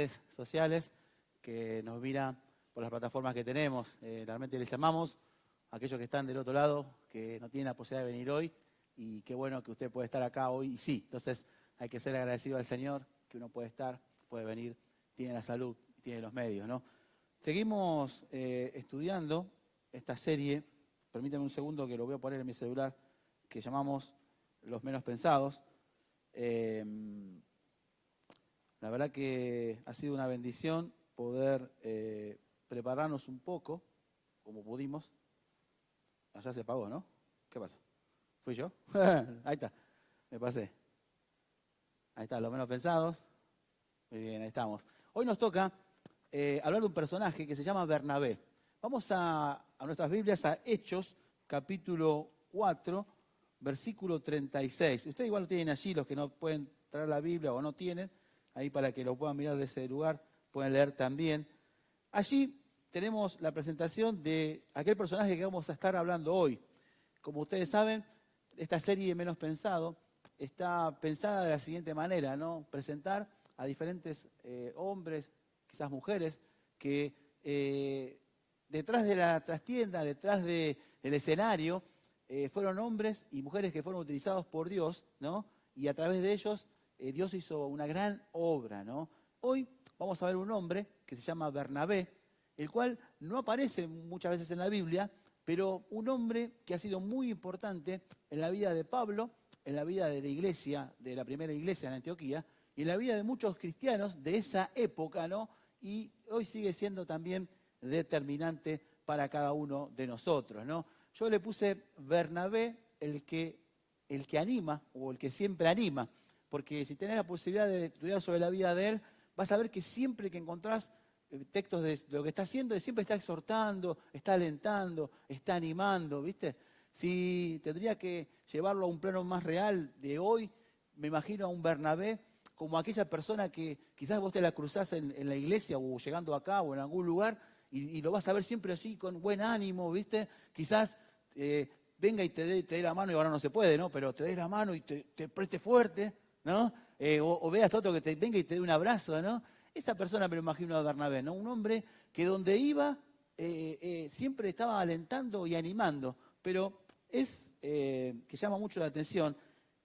redes sociales que nos miran por las plataformas que tenemos. Realmente les amamos a aquellos que están del otro lado, que no tienen la posibilidad de venir hoy, y qué bueno que usted puede estar acá hoy, y sí, entonces hay que ser agradecido al Señor, que uno puede estar, puede venir, tiene la salud, tiene los medios, ¿no? Seguimos estudiando esta serie, permítanme un segundo que lo voy a poner en mi celular, que llamamos Los Menos Pensados. La verdad que ha sido una bendición poder prepararnos un poco, como pudimos. Allá se apagó, ¿no? ¿Qué pasó? ¿Fui yo? Ahí está, me pasé. Ahí está, Los Menos Pensados. Muy bien, ahí estamos. Hoy nos toca hablar de un personaje que se llama Bernabé. Vamos a nuestras Biblias, a Hechos, capítulo 4, versículo 36. Ustedes igual lo tienen allí, los que no pueden traer la Biblia o no tienen, ahí para que lo puedan mirar de ese lugar, pueden leer también. Allí tenemos la presentación de aquel personaje que vamos a estar hablando hoy. Como ustedes saben, esta serie Menos Pensado está pensada de la siguiente manera, ¿no? Presentar a diferentes hombres, quizás mujeres, que detrás de la trastienda, detrás del escenario, fueron hombres y mujeres que fueron utilizados por Dios, ¿no? Y a través de ellos Dios hizo una gran obra, ¿no? Hoy vamos a ver un hombre que se llama Bernabé, el cual no aparece muchas veces en la Biblia, pero un hombre que ha sido muy importante en la vida de Pablo, en la vida de la iglesia, de la primera iglesia en Antioquía, y en la vida de muchos cristianos de esa época, ¿no? Y hoy sigue siendo también determinante para cada uno de nosotros, ¿no? Yo le puse Bernabé, el que anima, o el que siempre anima, porque si tenés la posibilidad de estudiar sobre la vida de él, vas a ver que siempre que encontrás textos de lo que está haciendo, siempre está exhortando, está alentando, está animando, ¿viste? Si tendría que llevarlo a un plano más real de hoy, me imagino a un Bernabé como aquella persona que quizás vos te la cruzás en la iglesia o llegando acá o en algún lugar y lo vas a ver siempre así con buen ánimo, ¿viste? Quizás venga y te dé la mano, y ahora no se puede, ¿no? Pero te dé la mano y te preste fuerte, ¿no? O veas a otro que te venga y te dé un abrazo, ¿no? Esa persona me lo imagino a Bernabé, ¿no? Un hombre que donde iba siempre estaba alentando y animando, pero es que llama mucho la atención.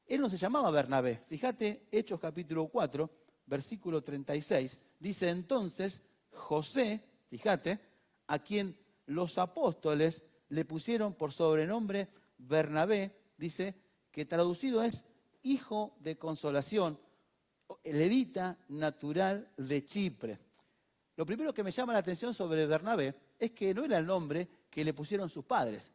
Él no se llamaba Bernabé. Fíjate, Hechos capítulo 4, versículo 36, dice entonces José, fíjate, a quien los apóstoles le pusieron por sobrenombre Bernabé, dice que traducido es hijo de consolación, levita natural de Chipre. Lo primero que me llama la atención sobre Bernabé es que no era el nombre que le pusieron sus padres.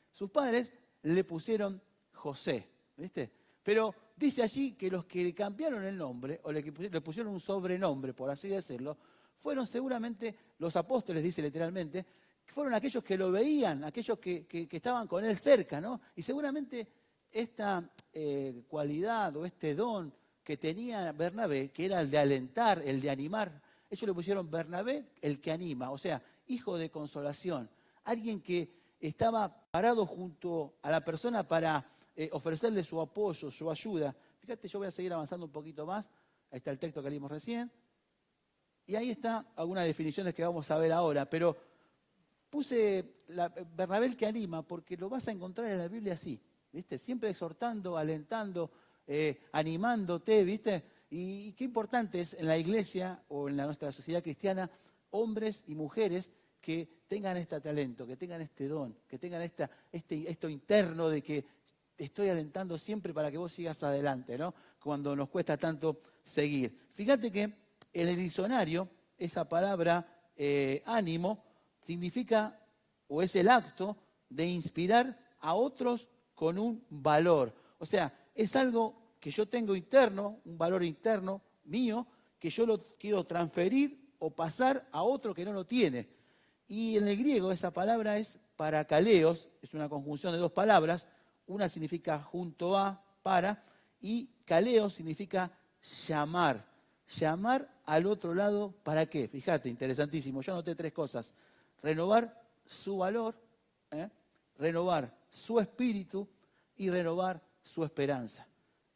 Sus padres le pusieron José, ¿viste? Pero dice allí que los que le cambiaron el nombre, o le pusieron un sobrenombre, por así decirlo, fueron seguramente los apóstoles, dice literalmente, que fueron aquellos que lo veían, aquellos que estaban con él cerca, ¿no? Y seguramente esta cualidad o este don que tenía Bernabé, que era el de alentar, el de animar, ellos le pusieron Bernabé, el que anima, o sea, hijo de consolación, alguien que estaba parado junto a la persona para ofrecerle su apoyo, su ayuda. Fíjate, yo voy a seguir avanzando un poquito más. Ahí está el texto que leímos recién. Y ahí está algunas definiciones que vamos a ver ahora. Pero puse Bernabé el que anima porque lo vas a encontrar en la Biblia así, ¿viste? Siempre exhortando, alentando, animándote, ¿viste? Y qué importante es en la iglesia o en nuestra sociedad cristiana, hombres y mujeres que tengan este talento, que tengan este don, que tengan esto interno de que te estoy alentando siempre para que vos sigas adelante, ¿no? Cuando nos cuesta tanto seguir. Fíjate que en el diccionario, esa palabra ánimo significa, o es el acto de inspirar a otros con un valor. O sea, es algo que yo tengo interno, un valor interno mío, que yo lo quiero transferir o pasar a otro que no lo tiene. Y en el griego esa palabra es parakaleos, es una conjunción de dos palabras. Una significa junto a, para, y kaleo significa llamar. Llamar al otro lado, ¿para qué? Fíjate, interesantísimo. Yo anoté tres cosas. Renovar su valor, renovar su espíritu y renovar su esperanza.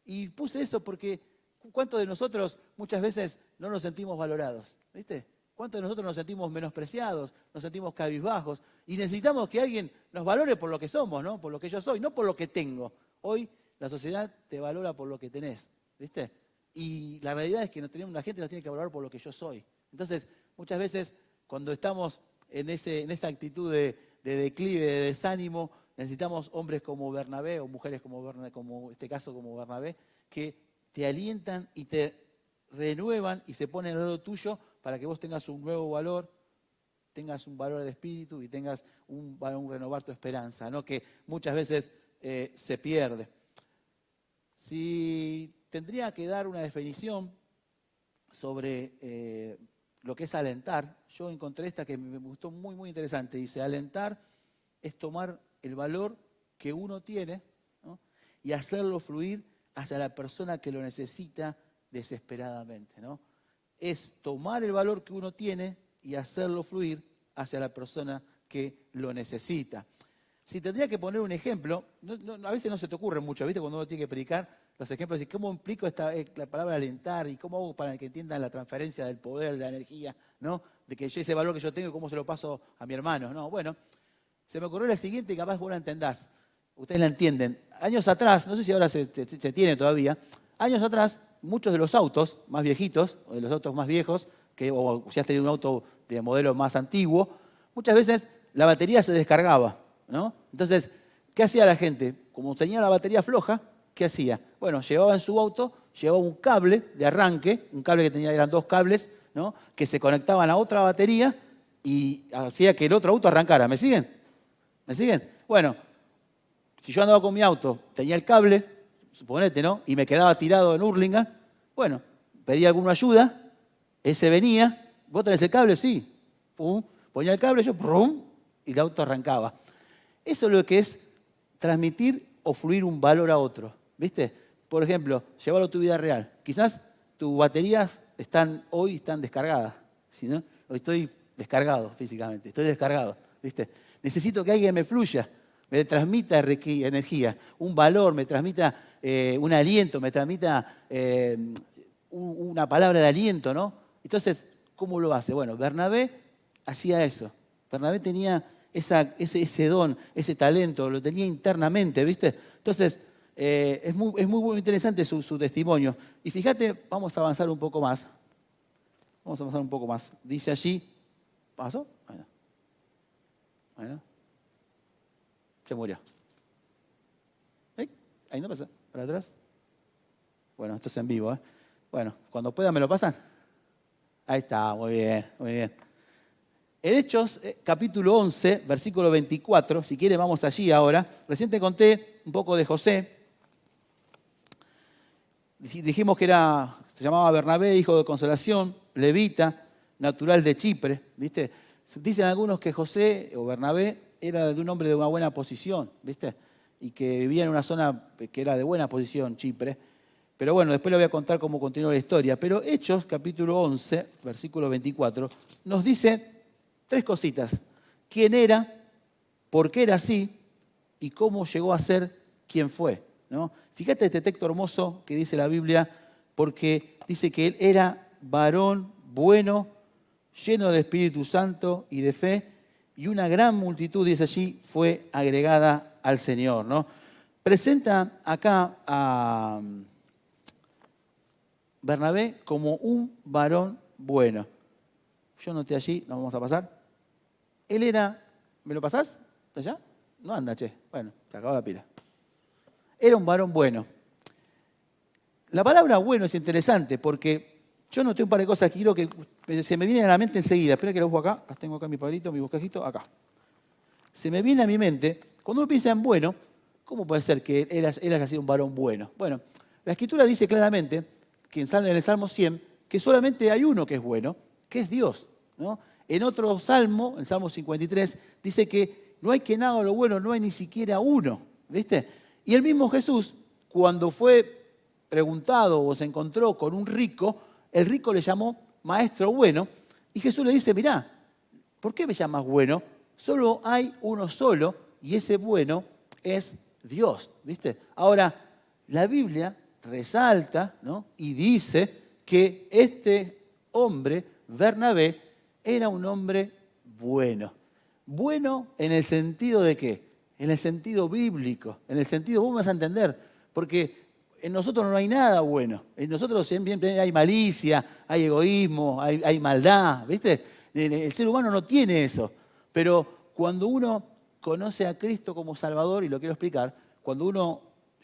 Y puse eso porque ¿Cuántos de nosotros muchas veces no nos sentimos valorados? ¿Viste? ¿Cuántos de nosotros nos sentimos menospreciados, nos sentimos cabizbajos? Y necesitamos que alguien nos valore por lo que somos, ¿no? Por lo que yo soy, no por lo que tengo. Hoy la sociedad te valora por lo que tenés, ¿viste? Y la realidad es que la gente nos tiene que valorar por lo que yo soy. Entonces, muchas veces cuando estamos en esa actitud de declive, de desánimo, necesitamos hombres como Bernabé o mujeres como este caso como Bernabé, que te alientan y te renuevan y se ponen al lado tuyo para que vos tengas un nuevo valor, tengas un valor de espíritu y tengas un renovar tu esperanza, ¿no? Que muchas veces se pierde. Si tendría que dar una definición sobre lo que es alentar, yo encontré esta que me gustó muy, muy interesante. Dice, alentar es tomar el valor que uno tiene, ¿no? Y hacerlo fluir hacia la persona que lo necesita desesperadamente, ¿no? Es tomar el valor que uno tiene y hacerlo fluir hacia la persona que lo necesita. Si tendría que poner un ejemplo, a veces no se te ocurre mucho, ¿viste? Cuando uno tiene que predicar los ejemplos, y cómo implico la palabra alentar y cómo hago para que entiendan la transferencia del poder, de la energía, ¿no? De que ese valor que yo tengo, cómo se lo paso a mi hermano, ¿no? Bueno, se me ocurrió la siguiente y capaz vos la entendás. Ustedes la entienden. Años atrás, no sé si ahora se tiene todavía, años atrás, muchos de los autos más viejitos, o de los autos más viejos, o si has tenido un auto de modelo más antiguo, muchas veces la batería se descargaba, ¿no? Entonces, ¿qué hacía la gente? Como tenía la batería floja, ¿qué hacía? Bueno, llevaba en su auto, llevaba un cable de arranque, un cable que eran 2 cables, ¿no? Que se conectaban a otra batería y hacía que el otro auto arrancara. ¿Me siguen? ¿Me siguen? Bueno, si yo andaba con mi auto, tenía el cable, suponete, ¿no? Y me quedaba tirado en Hurlingham, bueno, pedía alguna ayuda, ese venía, ¿vos tenés el cable? Sí. Pum, ponía el cable, yo, pum, y el auto arrancaba. Eso es lo que es transmitir o fluir un valor a otro, ¿viste? Por ejemplo, llevarlo a tu vida real. Quizás tus baterías hoy están descargadas, ¿sí, no? Hoy estoy descargado físicamente, estoy descargado, ¿viste? Necesito que alguien me fluya, me transmita energía, un valor, me transmita un aliento, me transmita una palabra de aliento, ¿no? Entonces, ¿cómo lo hace? Bueno, Bernabé hacía eso. Bernabé tenía ese don, ese talento, lo tenía internamente, ¿viste? Entonces, es muy interesante su testimonio. Y fíjate, vamos a avanzar un poco más. Vamos a avanzar un poco más. Dice allí, ¿pasó? Bueno. Se murió. Ahí no pasa. ¿Para atrás? Bueno, esto es en vivo, ¿eh? Bueno, cuando puedan me lo pasan. Ahí está, muy bien, muy bien. En Hechos, capítulo 11, versículo 24, si quiere vamos allí ahora. Recién te conté un poco de José. Dijimos que se llamaba Bernabé, hijo de consolación, levita, natural de Chipre, ¿viste? Dicen algunos que José o Bernabé era de un hombre de una buena posición, ¿viste? Y que vivía en una zona que era de buena posición, Chipre. Pero bueno, después le voy a contar cómo continuó la historia. Pero Hechos, capítulo 11, versículo 24, nos dice 3 cositas. ¿Quién era? ¿Por qué era así? ¿Y cómo llegó a ser quien fue? ¿No? Fíjate este texto hermoso que dice la Biblia, porque dice que él era varón bueno, lleno de Espíritu Santo y de fe, y una gran multitud, dice allí, fue agregada al Señor, ¿no? Presenta acá a Bernabé como un varón bueno. Yo noté allí, nos vamos a pasar. Él era, ¿me lo pasás? ¿Allá? No anda, che. Bueno, se acabó la pila. Era un varón bueno. La palabra bueno es interesante porque yo noté un par de cosas que quiero que se me vienen a la mente enseguida. Espera que las busco acá. Las tengo acá en mi papelito, mi bosquejito, acá. Se me viene a mi mente, cuando uno piensa en bueno, ¿cómo puede ser que él haya sido un varón bueno? Bueno, la Escritura dice claramente, que en el Salmo 100, que solamente hay uno que es bueno, que es Dios, ¿no? En otro salmo, en Salmo 53, dice que no hay quien haga lo bueno, no hay ni siquiera uno, ¿viste? Y el mismo Jesús, cuando fue preguntado o se encontró con un rico, el rico le llamó maestro bueno, y Jesús le dice, mirá, ¿por qué me llamas bueno? Solo hay uno solo, y ese bueno es Dios, ¿viste? Ahora, la Biblia resalta, ¿no? Y dice que este hombre, Bernabé, era un hombre bueno. Bueno en el sentido de qué? En el sentido bíblico, en el sentido, vos me vas a entender, porque en nosotros no hay nada bueno. En nosotros siempre hay malicia, hay egoísmo, hay maldad, ¿viste? El ser humano no tiene eso. Pero cuando uno conoce a Cristo como Salvador, y lo quiero explicar, cuando uno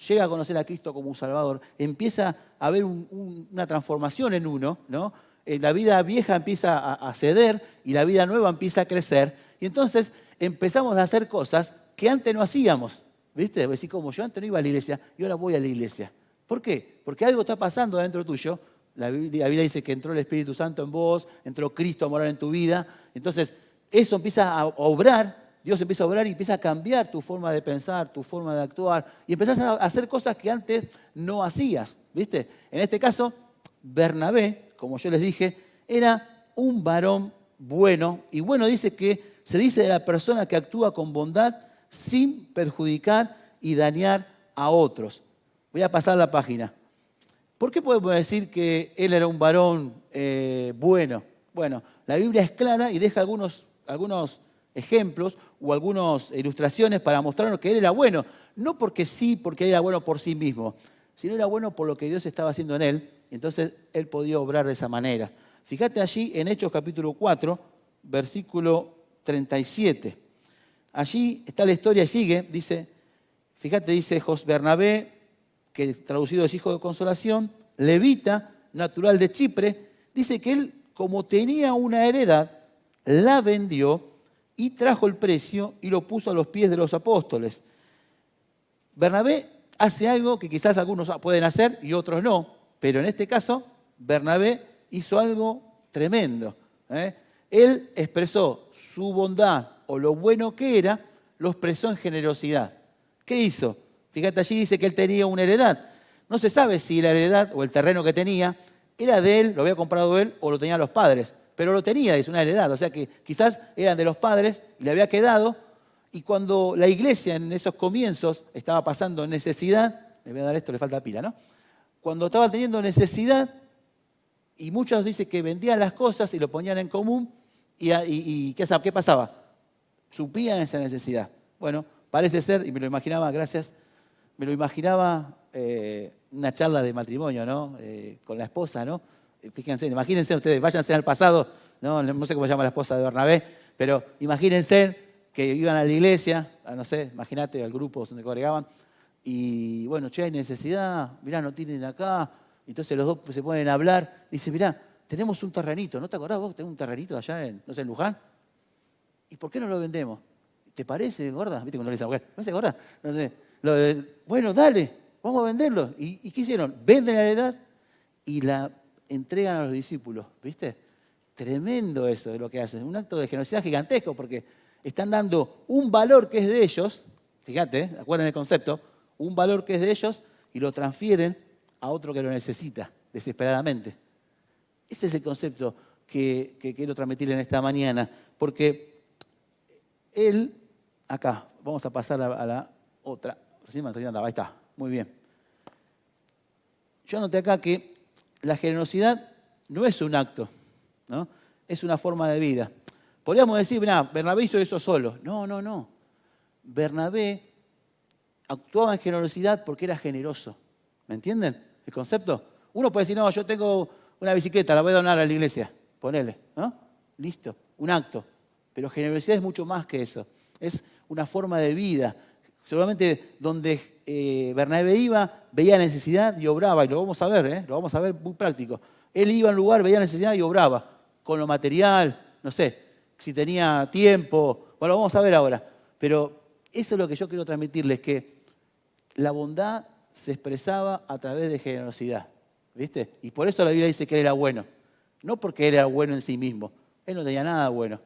llega a conocer a Cristo como un Salvador, empieza a haber una transformación en uno, ¿no? La vida vieja empieza a ceder y la vida nueva empieza a crecer. Y entonces empezamos a hacer cosas que antes no hacíamos. ¿Viste? Decís, como yo antes no iba a la iglesia y ahora voy a la iglesia. ¿Por qué? Porque algo está pasando dentro tuyo. La Biblia dice que entró el Espíritu Santo en vos, entró Cristo a morar en tu vida. Entonces, eso empieza a obrar, Dios empieza a obrar y empieza a cambiar tu forma de pensar, tu forma de actuar. Y empezás a hacer cosas que antes no hacías. ¿Viste? En este caso, Bernabé, como yo les dije, era un varón bueno. Y bueno dice que se dice de la persona que actúa con bondad sin perjudicar y dañar a otros. Voy a pasar la página. ¿Por qué podemos decir que él era un varón bueno? Bueno, la Biblia es clara y deja algunos ejemplos o algunas ilustraciones para mostrarnos que él era bueno. No porque sí, porque él era bueno por sí mismo, sino era bueno por lo que Dios estaba haciendo en él. Entonces él podía obrar de esa manera. Fíjate allí en Hechos capítulo 4, versículo 37. Allí está la historia y sigue, dice, fíjate, dice Bernabé, que traducido es hijo de consolación, levita, natural de Chipre, dice que él, como tenía una heredad, la vendió y trajo el precio y lo puso a los pies de los apóstoles. Bernabé hace algo que quizás algunos pueden hacer y otros no, pero en este caso Bernabé hizo algo tremendo. Él expresó su bondad o lo bueno que era, lo expresó en generosidad. ¿Qué hizo? Fíjate, allí dice que él tenía una heredad. No se sabe si la heredad o el terreno que tenía era de él, lo había comprado él o lo tenían los padres. Pero lo tenía, es una heredad. O sea que quizás eran de los padres, le había quedado. Y cuando la iglesia en esos comienzos estaba pasando necesidad, le voy a dar esto, le falta pila, ¿no? Cuando estaba teniendo necesidad, y muchos dicen que vendían las cosas y lo ponían en común, y ¿qué pasaba? Suplían esa necesidad. Bueno, parece ser, y me lo imaginaba, gracias, me lo imaginaba una charla de matrimonio, ¿no? Con la esposa, ¿no? Fíjense, imagínense ustedes, váyanse al pasado, no sé cómo se llama la esposa de Bernabé, pero imagínense que iban a la iglesia, no sé, imagínate, al grupo donde congregaban, y bueno, che, hay necesidad, mirá, no tienen acá, entonces los dos se ponen a hablar, dice, mirá, tenemos un terrenito, ¿no te acordás vos? Tenemos un terrenito allá en, no sé, en Luján, ¿y por qué no lo vendemos? ¿Te parece, gorda? ¿Viste cuando le dice a la mujer? ¿No se gorda? No sé. Bueno, dale, vamos a venderlo. ¿Y qué hicieron? Venden la heredad y la entregan a los discípulos, ¿viste? Tremendo eso de lo que hacen. Un acto de generosidad gigantesco porque están dando un valor que es de ellos, fíjate, acuérdense el concepto, un valor que es de ellos y lo transfieren a otro que lo necesita desesperadamente. Ese es el concepto que quiero transmitir en esta mañana, porque él, acá, vamos a pasar a la otra. Recién me andaba, ahí está, muy bien. Yo anoté acá que la generosidad no es un acto, ¿no? Es una forma de vida. Podríamos decir, mirá, Bernabé hizo eso solo. No. Bernabé actuaba en generosidad porque era generoso. ¿Me entienden el concepto? Uno puede decir, no, yo tengo una bicicleta, la voy a donar a la iglesia. Ponele, ¿no? Listo, un acto. Pero generosidad es mucho más que eso. Es una forma de vida. Seguramente donde Bernabé iba, veía necesidad y obraba. Y lo vamos a ver, lo vamos a ver muy práctico. Él iba a un lugar, veía necesidad y obraba. Con lo material, no sé, si tenía tiempo. Bueno, lo vamos a ver ahora. Pero eso es lo que yo quiero transmitirles, que la bondad se expresaba a través de generosidad. ¿Viste? Y por eso la Biblia dice que él era bueno. No porque él era bueno en sí mismo. Él no tenía nada bueno.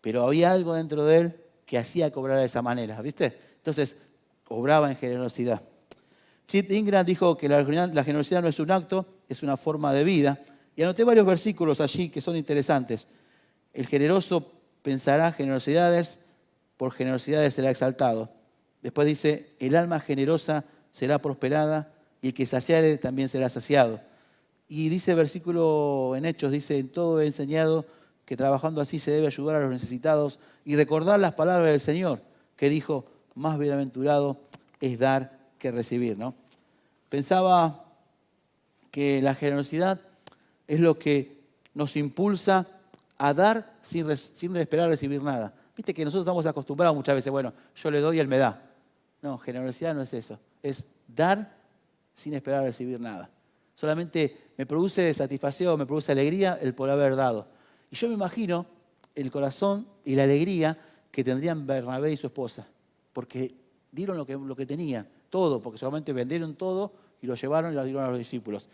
Pero había algo dentro de él que hacía cobrar de esa manera. ¿Viste? Entonces, obraba en generosidad. Chip Ingram dijo que la generosidad no es un acto, es una forma de vida. Y anoté varios versículos allí que son interesantes. El generoso pensará generosidades, por generosidades será exaltado. Después dice, el alma generosa será prosperada y el que saciare también será saciado. Y dice el versículo en Hechos, dice, en todo he enseñado que trabajando así se debe ayudar a los necesitados y recordar las palabras del Señor, que dijo, más bienaventurado es dar que recibir, ¿no? Pensaba que la generosidad es lo que nos impulsa a dar sin esperar recibir nada. Viste que nosotros estamos acostumbrados muchas veces, bueno, yo le doy y él me da. No, generosidad no es eso, es dar sin esperar recibir nada. Solamente me produce satisfacción, me produce alegría el por haber dado. Y yo me imagino el corazón y la alegría que tendrían Bernabé y su esposa, porque dieron lo que tenían, todo, porque solamente vendieron todo y lo llevaron y lo dieron a los discípulos.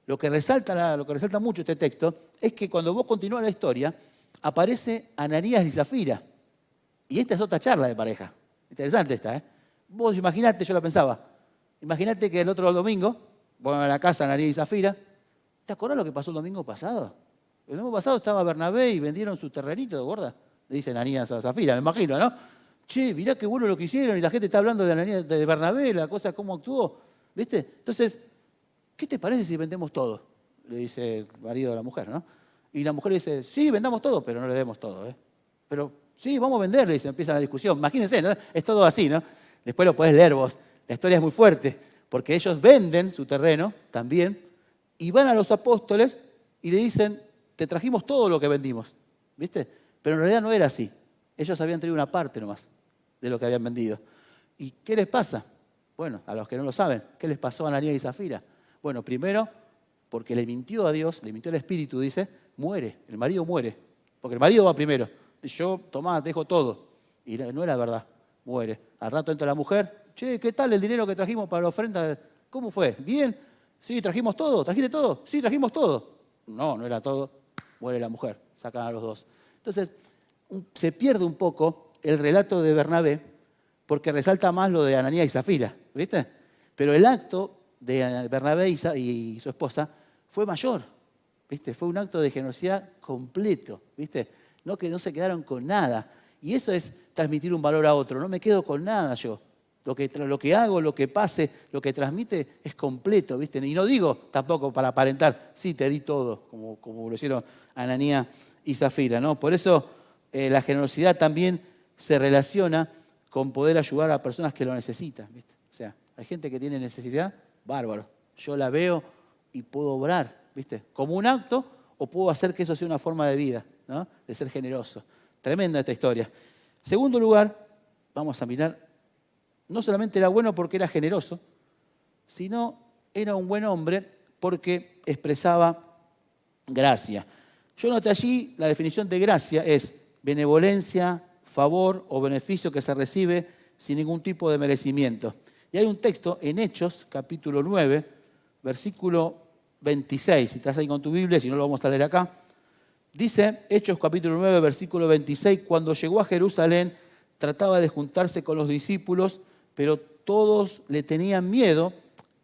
Lo que resalta mucho este texto es que cuando vos continúas la historia, aparece Ananías y Zafira. Y esta es otra charla de pareja. Interesante esta, ¿eh? Vos imaginate, yo la pensaba, imaginate que el otro domingo, van a la casa Ananías y Zafira. ¿Te acordás lo que pasó el domingo pasado? El domingo pasado estaba Bernabé y vendieron su terrenito, gorda. Le dicen Ananías a Zafira, me imagino, ¿no? Che, mirá qué bueno lo que hicieron y la gente está hablando de Bernabé, la cosa, cómo actuó. ¿Viste? Entonces, ¿qué te parece si vendemos todo? Le dice el marido a la mujer, ¿no? Y la mujer dice, sí, vendamos todo, pero no le demos todo, ¿eh? Pero sí, vamos a venderle, y se empieza la discusión. Imagínense, ¿no? Es todo así, ¿no? Después lo podés leer vos. La historia es muy fuerte, porque ellos venden su terreno también y van a los apóstoles y le dicen, te trajimos todo lo que vendimos, ¿viste? Pero en realidad no era así. Ellos habían traído una parte nomás de lo que habían vendido. ¿Y qué les pasa? Bueno, a los que no lo saben, ¿qué les pasó a Ananías y Zafira? Bueno, primero, porque le mintió a Dios, le mintió al Espíritu, dice, muere, el marido muere. Porque el marido va primero. Yo, tomá, dejo todo. Y no era verdad, muere. Al rato entra la mujer, che, ¿qué tal el dinero que trajimos para la ofrenda? ¿Cómo fue? ¿Bien? Sí, trajimos todo. ¿Trajiste todo? Sí, trajimos todo. No, no era todo. Muere la mujer, sacan a los dos. Entonces, se pierde un poco el relato de Bernabé porque resalta más lo de Ananías y Zafira, ¿viste? Pero el acto de Bernabé y su esposa fue mayor, ¿viste? Fue un acto de generosidad completo, ¿viste? No que no se quedaron con nada. Y eso es transmitir un valor a otro. No me quedo con nada yo. Lo que hago, lo que pase, lo que transmite es completo, ¿viste? Y no digo tampoco para aparentar, sí, te di todo, como lo hicieron Ananías y Zafira, ¿no? Por eso la generosidad también se relaciona con poder ayudar a personas que lo necesitan, ¿viste? O sea, hay gente que tiene necesidad, bárbaro. Yo la veo y puedo obrar, ¿viste? Como un acto o puedo hacer que eso sea una forma de vida, ¿no? De ser generoso. Tremenda esta historia. Segundo lugar, vamos a mirar, no solamente era bueno porque era generoso, sino era un buen hombre porque expresaba gracia. Yo noté allí la definición de gracia es benevolencia, favor o beneficio que se recibe sin ningún tipo de merecimiento. Y hay un texto en Hechos, capítulo 9, versículo 26. Si estás ahí con tu Biblia, si no lo vamos a leer acá. Dice, Hechos capítulo 9, versículo 26, cuando llegó a Jerusalén, trataba de juntarse con los discípulos, pero todos le tenían miedo,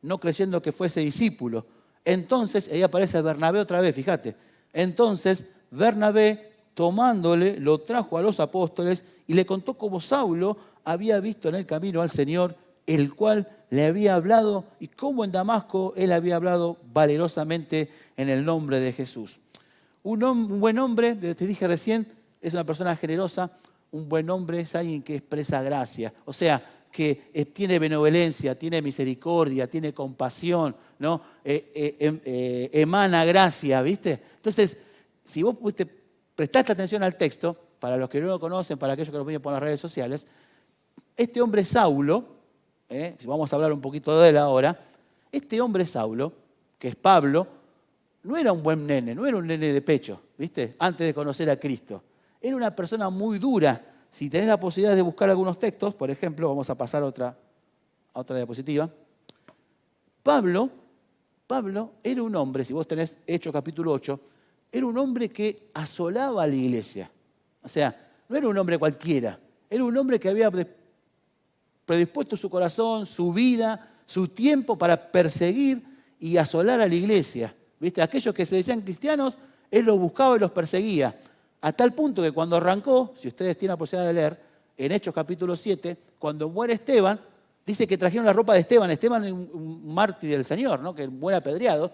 no creyendo que fuese discípulo. Entonces, ahí aparece Bernabé otra vez, fíjate. Entonces, Bernabé, tomándole, lo trajo a los apóstoles y le contó cómo Saulo había visto en el camino al Señor, el cual le había hablado, y cómo en Damasco él había hablado valerosamente en el nombre de Jesús. Un buen hombre, te dije recién, es una persona generosa. Un buen hombre es alguien que expresa gracia. O sea, que tiene benevolencia, tiene misericordia, tiene compasión, ¿no? Emana gracia, ¿viste? Entonces, si vos prestaste atención al texto, para los que no lo conocen, para aquellos que lo ven por las redes sociales, este hombre Saulo, si vamos a hablar un poquito de él ahora, este hombre Saulo, que es Pablo, no era un buen nene, no era un nene de pecho, ¿viste? Antes de conocer a Cristo. Era una persona muy dura. Si tenés la posibilidad de buscar algunos textos, por ejemplo, vamos a pasar a otra diapositiva. Pablo era un hombre, si vos tenés Hechos capítulo 8, era un hombre que asolaba a la iglesia. O sea, no era un hombre cualquiera, era un hombre que había predispuesto su corazón, su vida, su tiempo para perseguir y asolar a la iglesia. ¿Viste? Aquellos que se decían cristianos, él los buscaba y los perseguía. A tal punto que cuando arrancó, si ustedes tienen la posibilidad de leer, en Hechos capítulo 7, cuando muere Esteban, Dice que trajeron la ropa de Esteban. Esteban es un mártir del Señor, ¿no? Que muere apedreado.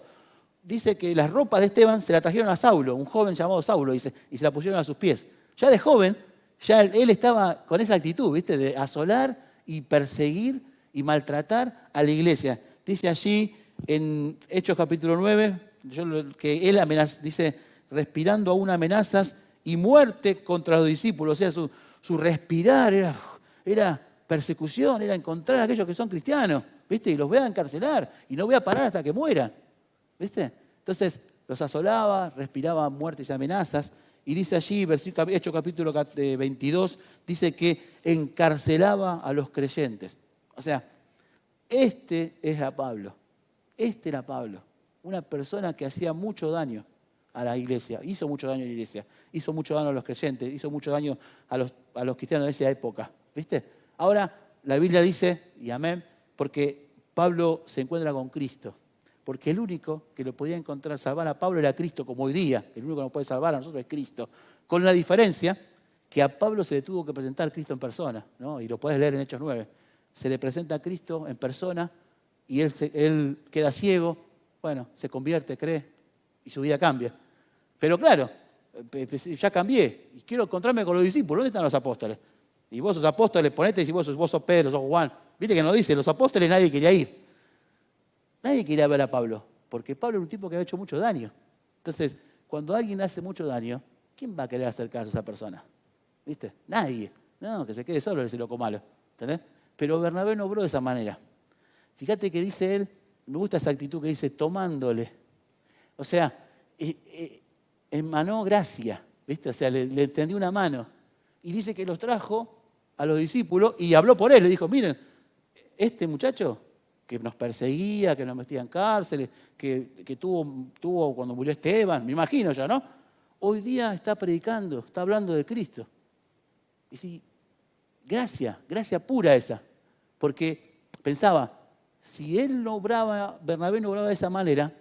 Dice que las ropas de Esteban se la trajeron a Saulo, un joven llamado Saulo, dice, y se la pusieron a sus pies. Ya de joven, ya él estaba con esa actitud, ¿viste? De asolar y perseguir y maltratar a la iglesia. Dice allí en Hechos capítulo 9, que él dice, respirando aún amenazas y muerte contra los discípulos. O sea, su respirar era persecución, era encontrar a aquellos que son cristianos, ¿viste? Y los voy a encarcelar y no voy a parar hasta que mueran, ¿viste? Entonces los asolaba, respiraba muertes y amenazas. Y dice allí, Hechos capítulo 22, dice que encarcelaba a los creyentes. O sea, este era Pablo. Este era Pablo. Una persona que hacía mucho daño a la iglesia. Hizo mucho daño a la iglesia. Hizo mucho daño a los creyentes. Hizo mucho daño a los cristianos de esa época. ¿Viste? Ahora la Biblia dice, y amén, porque Pablo se encuentra con Cristo. Porque el único que lo podía encontrar, salvar a Pablo era Cristo, como hoy día. El único que nos puede salvar a nosotros es Cristo. Con la diferencia que a Pablo se le tuvo que presentar Cristo en persona, ¿no? Y lo puedes leer en Hechos 9. Se le presenta a Cristo en persona y él queda ciego, bueno, se convierte, cree, y su vida cambia. Pero claro, ya cambié y quiero encontrarme con los discípulos. ¿Dónde están los apóstoles? Y vos sos apóstoles, ponete y si vos sos Pedro, sos Juan. Viste que nos dice, los apóstoles nadie quería ir. Nadie quería ver a Pablo, porque Pablo era un tipo que había hecho mucho daño. Entonces, cuando alguien hace mucho daño, ¿quién va a querer acercarse a esa persona? ¿Viste? Nadie. No, que se quede solo ese loco malo. ¿Entendés? Pero Bernabé no obró de esa manera. Fíjate que dice él, me gusta esa actitud que dice, tomándole. O sea, emanó gracia, ¿viste? O sea, le tendió una mano. Y dice que los trajo a los discípulos y habló por él. Le dijo, miren, este muchacho que nos perseguía, que nos metía en cárceles, que tuvo cuando murió Esteban, me imagino ya, ¿no? Hoy día está predicando, está hablando de Cristo. Y sí, gracia pura esa. Porque pensaba, si él no obraba, Bernabé no obraba de esa manera,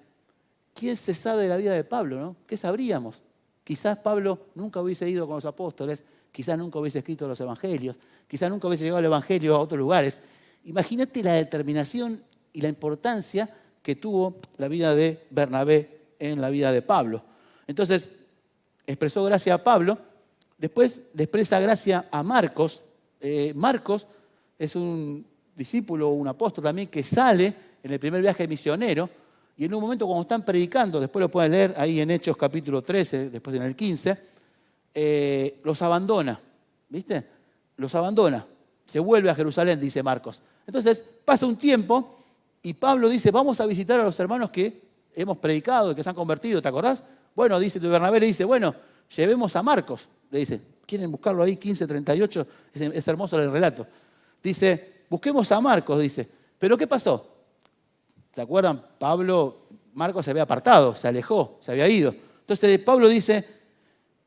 ¿quién se sabe de la vida de Pablo, no? ¿Qué sabríamos? Quizás Pablo nunca hubiese ido con los apóstoles, quizás nunca hubiese escrito los evangelios, quizás nunca hubiese llegado el evangelio a otros lugares. Imagínate la determinación y la importancia que tuvo la vida de Bernabé en la vida de Pablo. Entonces, expresó gracia a Pablo, después le expresa gracia a Marcos. Marcos es un discípulo, un apóstol también, que sale en el primer viaje misionero, y en un momento cuando están predicando, después lo pueden leer ahí en Hechos capítulo 13, después en el 15, los abandona, ¿viste? Los abandona. Se vuelve a Jerusalén, dice Marcos. Entonces pasa un tiempo y Pablo dice, vamos a visitar a los hermanos que hemos predicado, que se han convertido, ¿te acordás? Bueno, dice Bernabé, le dice, bueno, llevemos a Marcos. Le dice, ¿quieren buscarlo ahí? 15:38, es hermoso el relato. Dice, busquemos a Marcos, dice. ¿Pero qué pasó? ¿Se acuerdan? Marcos se había apartado, se alejó, se había ido. Entonces Pablo dice,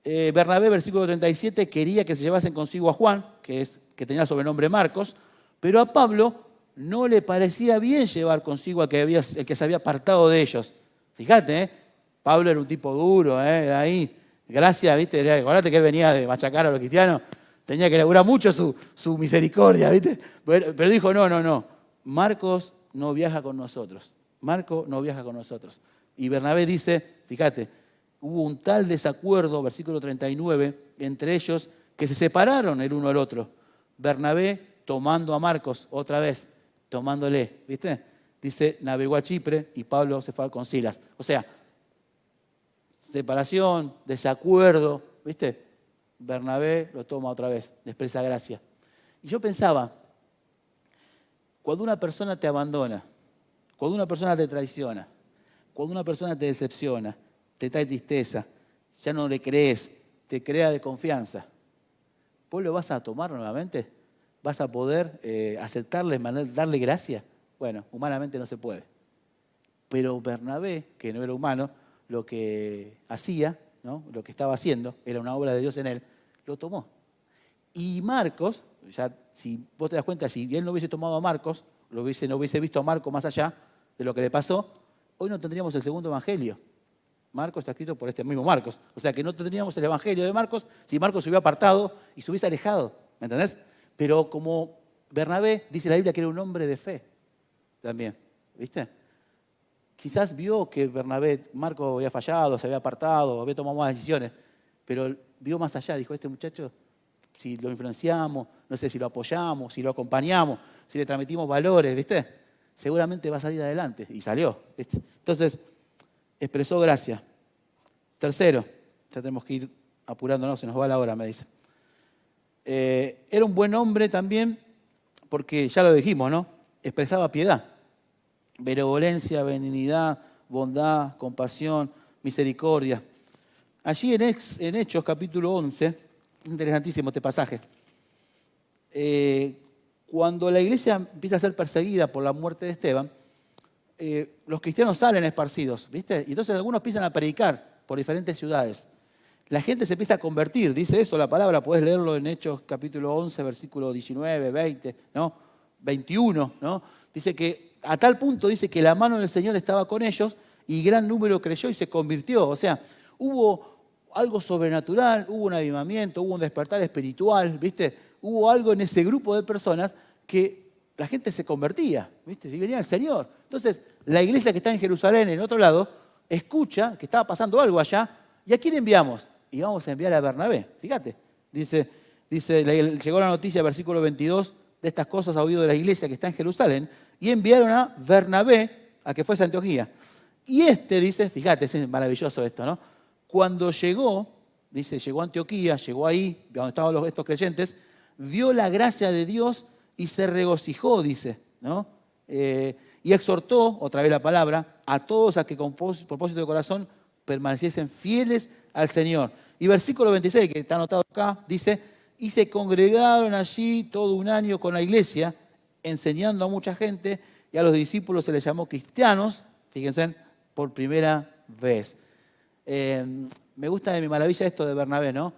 Bernabé, versículo 37, quería que se llevasen consigo a Juan, que tenía el sobrenombre Marcos, pero a Pablo no le parecía bien llevar consigo al que se había apartado de ellos. Fíjate, Pablo era un tipo duro, era ahí. Gracias, ¿viste? Acordate que él venía de machacar a los cristianos, tenía que elaborar mucho su misericordia, ¿viste? Pero dijo, no, Marcos no viaja con nosotros. Marcos no viaja con nosotros. Y Bernabé dice, fíjate, hubo un tal desacuerdo, versículo 39, entre ellos que se separaron el uno al otro. Bernabé tomando a Marcos otra vez, tomándole, ¿viste? Dice, navegó a Chipre y Pablo se fue con Silas. O sea, separación, desacuerdo, ¿viste? Bernabé lo toma otra vez, le expresa gracia. Y yo pensaba, cuando una persona te abandona, cuando una persona te traiciona, cuando una persona te decepciona, te trae tristeza, ya no le crees, te crea de confianza, ¿vos lo vas a tomar nuevamente? ¿Vas a poder aceptarle, darle gracia? Bueno, humanamente no se puede. Pero Bernabé, que no era humano, lo que hacía, ¿no? Lo que estaba haciendo, era una obra de Dios en él, lo tomó. Y Marcos, ya si vos te das cuenta, si él no hubiese tomado a Marcos, no hubiese visto a Marcos más allá de lo que le pasó, hoy no tendríamos el segundo evangelio. Marcos está escrito por este mismo Marcos. O sea que no tendríamos el evangelio de Marcos si Marcos se hubiera apartado y se hubiese alejado. ¿Me entendés? Pero como Bernabé, dice la Biblia, que era un hombre de fe también, ¿viste? Quizás vio que Marco había fallado, se había apartado, había tomado malas decisiones, pero vio más allá, dijo, este muchacho, si lo influenciamos, no sé, si lo apoyamos, si lo acompañamos, si le transmitimos valores, ¿viste? Seguramente va a salir adelante. Y salió, ¿viste? Entonces, expresó gracia. Tercero, ya tenemos que ir apurándonos, se nos va la hora, me dice. Era un buen hombre también, porque ya lo dijimos, ¿no? Expresaba piedad, benevolencia, benignidad, bondad, compasión, misericordia. Allí en Hechos, capítulo 11, interesantísimo este pasaje. Cuando la iglesia empieza a ser perseguida por la muerte de Esteban, los cristianos salen esparcidos, ¿viste? Y entonces algunos empiezan a predicar por diferentes ciudades. La gente se empieza a convertir, dice eso la palabra, puedes leerlo en Hechos capítulo 11, versículo 19, 20, ¿no? 21, ¿no? Dice que a tal punto dice que la mano del Señor estaba con ellos y gran número creyó y se convirtió. O sea, hubo algo sobrenatural, hubo un avivamiento, hubo un despertar espiritual, ¿viste? Hubo algo en ese grupo de personas que la gente se convertía, ¿viste? Y venía el Señor. Entonces, la iglesia que está en Jerusalén, en otro lado, escucha que estaba pasando algo allá. ¿Y a quién enviamos? Y vamos a enviar a Bernabé. Fíjate, dice, llegó la noticia, versículo 22, de estas cosas ha oído de la iglesia que está en Jerusalén, y enviaron a Bernabé a que fuese a Antioquía. Y dice, fíjate, es maravilloso esto, ¿no? Cuando llegó, dice, llegó a Antioquía, llegó ahí, donde estaban estos creyentes, vio la gracia de Dios y se regocijó, dice, ¿no? Y exhortó, otra vez la palabra, a todos a que con propósito de corazón permaneciesen fieles al Señor. Y versículo 26, que está anotado acá, dice, y se congregaron allí todo un año con la iglesia, enseñando a mucha gente, y a los discípulos se les llamó cristianos, fíjense, por primera vez. Me gusta de mi maravilla esto de Bernabé, ¿no?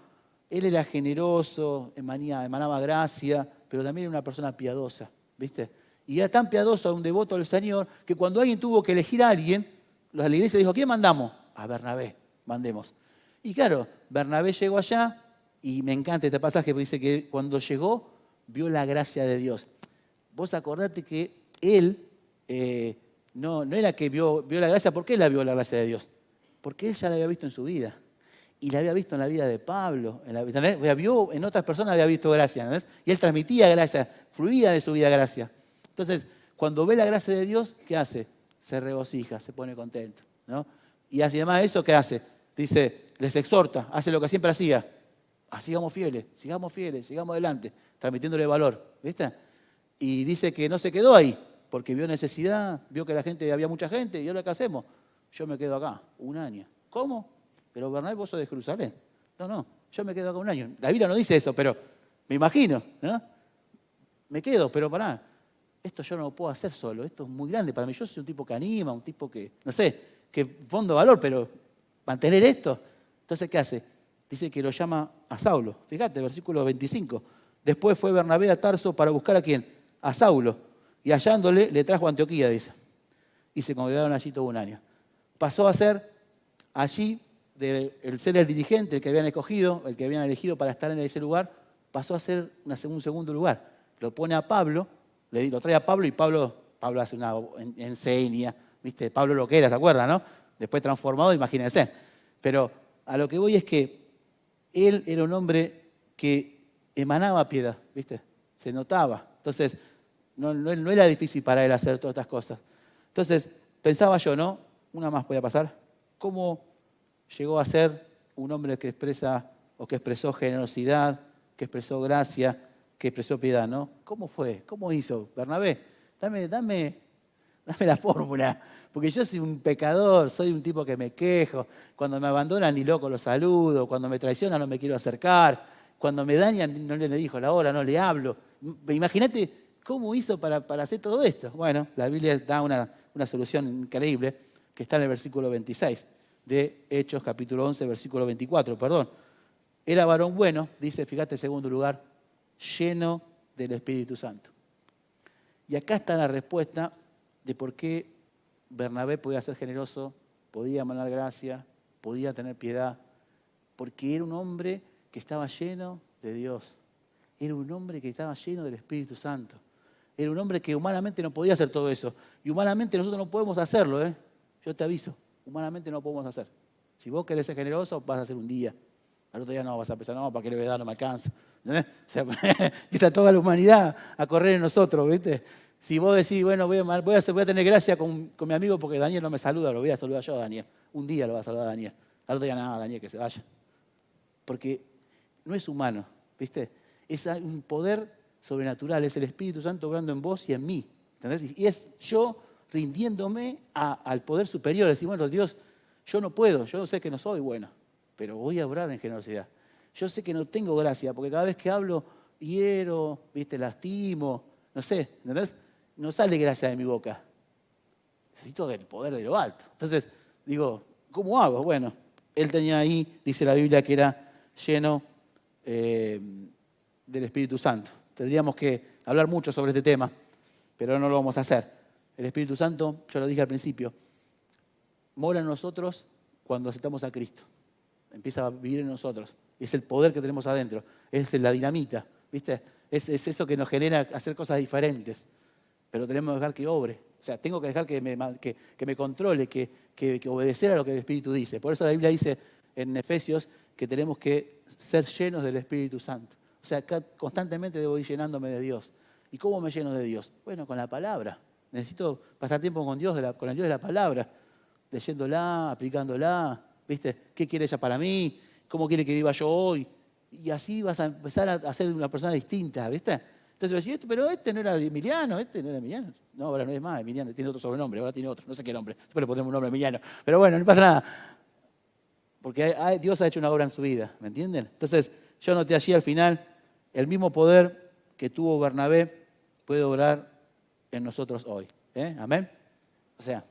Él era generoso, emanaba gracia, pero también era una persona piadosa, ¿viste? Y era tan piadoso, un devoto del Señor, que cuando alguien tuvo que elegir a alguien, la iglesia dijo, ¿a quién mandamos? A Bernabé, mandemos. Y claro, Bernabé llegó allá, y me encanta este pasaje, porque dice que cuando llegó, vio la gracia de Dios. Vos acordate que él no era que vio la gracia, ¿por qué la vio la gracia de Dios? Porque él ya la había visto en su vida. Y la había visto en la vida de Pablo. Vio en otras personas, había visto gracia. ¿Entendés? Y él transmitía gracia, fluía de su vida gracia. Entonces, cuando ve la gracia de Dios, ¿qué hace? Se regocija, se pone contento, ¿no? Y además de eso, ¿qué hace? Dice, les exhorta, hace lo que siempre hacía. Sigamos fieles, sigamos adelante, transmitiéndole valor, ¿viste? Y dice que no se quedó ahí, porque vio necesidad, vio que había mucha gente, y ahora ¿qué hacemos? Yo me quedo acá, un año. ¿Cómo? Pero Bernabé, vos sos de Jerusalén. No, yo me quedo acá un año. La Biblia no dice eso, pero me imagino, ¿no? Me quedo, pero pará, esto yo no lo puedo hacer solo, esto es muy grande para mí. Yo soy un tipo que anima, un tipo que, no sé, que fondo valor, pero mantener esto. Entonces, ¿qué hace? Dice que lo llama a Saulo. Fíjate, versículo 25. Después fue Bernabé a Tarso para buscar a quién? A Saulo. Y hallándole, le trajo a Antioquía, dice. Y se congregaron allí todo un año. Pasó a ser allí, el ser el dirigente, el que habían escogido, el que habían elegido para estar en ese lugar, pasó a ser un segundo lugar. Lo pone a Pablo, lo trae a Pablo y Pablo hace una enseña, ¿viste? Pablo lo que era, ¿se acuerdan, no? Después transformado, imagínense. Pero a lo que voy es que él era un hombre que emanaba piedad, ¿viste? Se notaba. Entonces, no era difícil para él hacer todas estas cosas. Entonces, pensaba yo, ¿no? Una más podía pasar. ¿Cómo llegó a ser un hombre que expresa o que expresó generosidad, que expresó gracia, que expresó piedad, ¿no? ¿Cómo fue? ¿Cómo hizo? Bernabé, dame la fórmula. Porque yo soy un pecador, soy un tipo que me quejo. Cuando me abandonan ni loco lo saludo. Cuando me traicionan no me quiero acercar. Cuando me dañan no le dijo la hora, no le hablo. Imagínate cómo hizo para hacer todo esto. Bueno, la Biblia da una solución increíble que está en el versículo 26 de Hechos capítulo 11, versículo 24, perdón. Era varón bueno, dice, fíjate, en segundo lugar, lleno del Espíritu Santo. Y acá está la respuesta de por qué Bernabé podía ser generoso, podía emanar gracia, podía tener piedad, porque era un hombre que estaba lleno de Dios. era un hombre que estaba lleno del Espíritu Santo. Era un hombre que humanamente no podía hacer todo eso. Y humanamente nosotros no podemos hacerlo, ¿eh? Yo te aviso, humanamente no podemos hacer. Si vos querés ser generoso, vas a hacer un día. Al otro día no, vas a pensar, no, ¿para qué le voy a dar? No me alcanza. ¿Entendés? O sea, empieza toda la humanidad a correr en nosotros, ¿viste? Si vos decís, bueno, voy a tener gracia con mi amigo porque Daniel no me saluda, lo voy a saludar yo a Daniel. Un día lo voy a saludar a Daniel. Al otro día, nada, Daniel, que se vaya. Porque no es humano, ¿viste? Es un poder sobrenatural, es el Espíritu Santo obrando en vos y en mí. ¿Entendés? Y es yo rindiéndome al poder superior. Decir, bueno, Dios, yo no puedo, yo sé que no soy bueno, pero voy a obrar en generosidad. Yo sé que no tengo gracia, porque cada vez que hablo, hiero, ¿viste? Lastimo, no sé, ¿entendés? No sale gracia de mi boca. Necesito del poder de lo alto. Entonces, digo, ¿cómo hago? Bueno, él tenía ahí, dice la Biblia, que era lleno del Espíritu Santo. Tendríamos que hablar mucho sobre este tema, pero no lo vamos a hacer. El Espíritu Santo, yo lo dije al principio, mora en nosotros cuando aceptamos a Cristo. Empieza a vivir en nosotros. Es el poder que tenemos adentro. Es la dinamita, ¿viste? Es eso que nos genera hacer cosas diferentes. Pero tenemos que dejar que obre. O sea, tengo que dejar que me controle, que obedecer a lo que el Espíritu dice. Por eso la Biblia dice en Efesios que tenemos que ser llenos del Espíritu Santo. O sea, constantemente debo ir llenándome de Dios. ¿Y cómo me lleno de Dios? Bueno, con la palabra. Necesito pasar tiempo con Dios, con el Dios de la palabra. Leyéndola, aplicándola. ¿Viste? ¿Qué quiere ella para mí? ¿Cómo quiere que viva yo hoy? Y así vas a empezar a ser una persona distinta, ¿viste? Entonces vas a decir, pero este no era Emiliano, No, ahora no es más Emiliano, tiene otro sobrenombre, ahora tiene otro, no sé qué nombre. Después le ponemos un nombre Emiliano. Pero bueno, no pasa nada. Porque Dios ha hecho una obra en su vida, ¿me entienden? Entonces, yo noté allí al final, el mismo poder que tuvo Bernabé puede obrar en nosotros hoy. ¿Amén? O sea,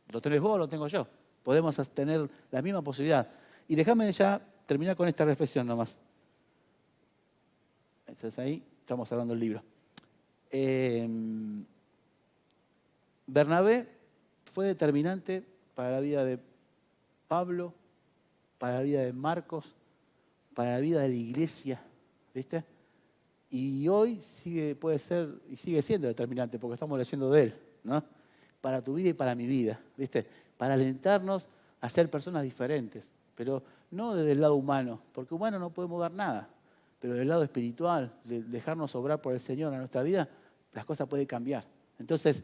lo tenés vos, lo tengo yo. Podemos tener la misma posibilidad. Y déjame ya terminar con esta reflexión nomás. Entonces ahí estamos hablando del libro. Bernabé fue determinante para la vida de Pablo, para la vida de Marcos, para la vida de la iglesia, ¿viste? Y hoy puede ser y sigue siendo determinante porque estamos leyendo de él, ¿no? Para tu vida y para mi vida, ¿viste? Para alentarnos a ser personas diferentes, pero no desde el lado humano, porque humano no podemos dar nada, pero del lado espiritual, de dejarnos obrar por el Señor en nuestra vida, las cosas pueden cambiar. Entonces,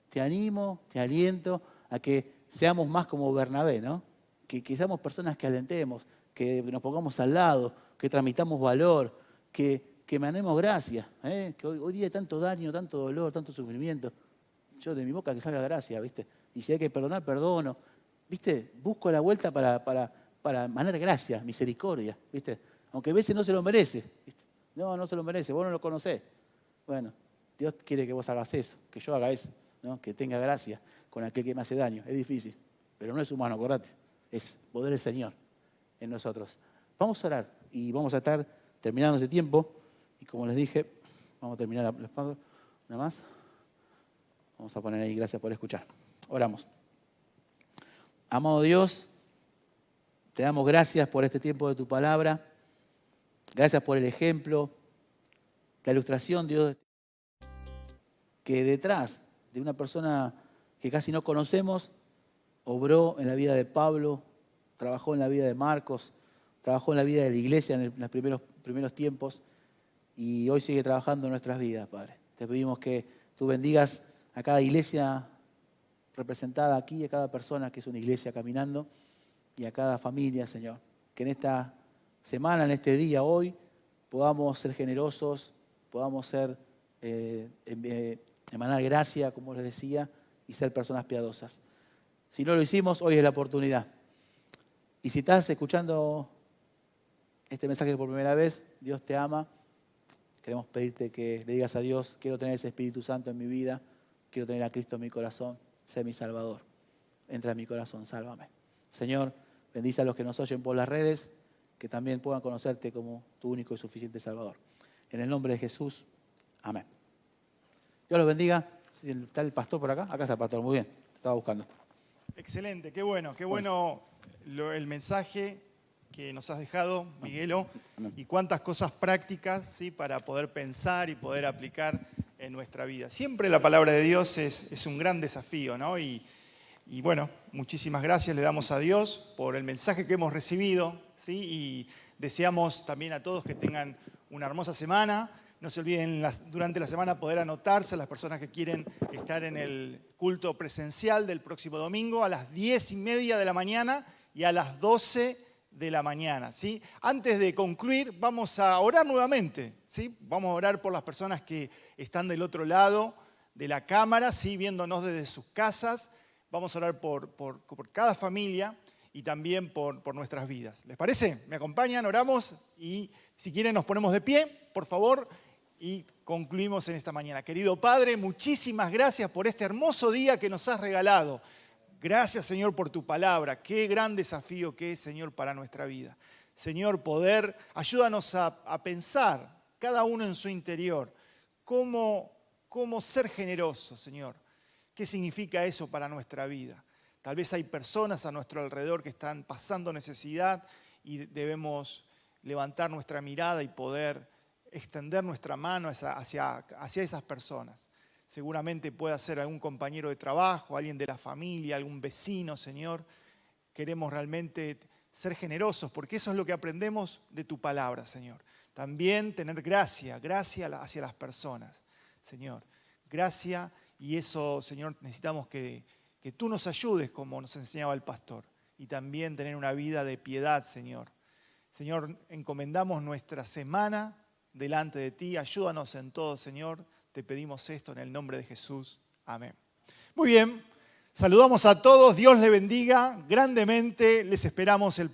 te animo, te aliento a que seamos más como Bernabé, ¿no? Que seamos personas que alentemos, que nos pongamos al lado, que transmitamos valor, que emanemos gracia, que hoy día hay tanto daño, tanto dolor, tanto sufrimiento. Yo de mi boca que salga gracia, ¿viste? Y si hay que perdonar, perdono. ¿Viste? Busco la vuelta para emanar gracia, misericordia, ¿viste? Aunque a veces no se lo merece, ¿viste? No se lo merece, vos no lo conocés. Bueno, Dios quiere que vos hagas eso, que yo haga eso, ¿no? Que tenga gracia con aquel que me hace daño. Es difícil, pero no es humano, acordate. Es poder del Señor en nosotros. Vamos a orar y vamos a estar terminando ese tiempo. Y como les dije, vamos a terminar los pagos. Nada más. Vamos a poner ahí, gracias por escuchar. Oramos. Amado Dios, te damos gracias por este tiempo de tu palabra. Gracias por el ejemplo, la ilustración, Dios, que detrás de una persona que casi no conocemos, obró en la vida de Pablo, trabajó en la vida de Marcos, trabajó en la vida de la iglesia en los primeros tiempos y hoy sigue trabajando en nuestras vidas, Padre. Te pedimos que tú bendigas a cada iglesia representada aquí, a cada persona que es una iglesia caminando y a cada familia, Señor. Que en esta semana, en este día, hoy, podamos ser generosos, podamos emanar gracia, como les decía, y ser personas piadosas. Si no lo hicimos, hoy es la oportunidad. Y si estás escuchando este mensaje por primera vez, Dios te ama. Queremos pedirte que le digas a Dios, quiero tener ese Espíritu Santo en mi vida, quiero tener a Cristo en mi corazón, sé mi Salvador. Entra en mi corazón, sálvame. Señor, bendice a los que nos oyen por las redes, que también puedan conocerte como tu único y suficiente Salvador. En el nombre de Jesús, amén. Dios los bendiga. ¿Está el pastor por acá? Acá está el pastor, muy bien, te estaba buscando. Excelente, qué bueno el mensaje. que nos has dejado, Miguelo, Amén. y cuántas cosas prácticas, ¿sí?, para poder pensar y poder aplicar en nuestra vida. Siempre la palabra de Dios es un gran desafío, ¿no? Y bueno, muchísimas gracias le damos a Dios por el mensaje que hemos recibido, ¿sí? Y deseamos también a todos que tengan una hermosa semana. No se olviden durante la semana poder anotarse a las personas que quieren estar en el culto presencial del próximo domingo a las 10:30 de la mañana y a las 12 de la mañana, ¿sí? Antes de concluir, vamos a orar nuevamente, ¿sí? Vamos a orar por las personas que están del otro lado de la cámara, ¿sí?, viéndonos desde sus casas. Vamos a orar por cada familia y también por nuestras vidas. ¿Les parece? ¿Me acompañan? Oramos y si quieren nos ponemos de pie, por favor, y concluimos en esta mañana. Querido Padre, muchísimas gracias por este hermoso día que nos has regalado. Gracias, Señor, por tu palabra. Qué gran desafío que es, Señor, para nuestra vida. Señor, ayúdanos a pensar, cada uno en su interior, cómo ser generoso, Señor. ¿Qué significa eso para nuestra vida? Tal vez hay personas a nuestro alrededor que están pasando necesidad y debemos levantar nuestra mirada y poder extender nuestra mano hacia esas personas. Seguramente puede ser algún compañero de trabajo, alguien de la familia, algún vecino, Señor. Queremos realmente ser generosos porque eso es lo que aprendemos de tu palabra, Señor. También tener gracia hacia las personas, Señor. Gracia. Y eso, Señor, necesitamos que tú nos ayudes como nos enseñaba el pastor. Y también tener una vida de piedad, Señor. Señor, encomendamos nuestra semana delante de ti. Ayúdanos en todo, Señor. Te pedimos esto en el nombre de Jesús. Amén. Muy bien. Saludamos a todos. Dios les bendiga grandemente. Les esperamos el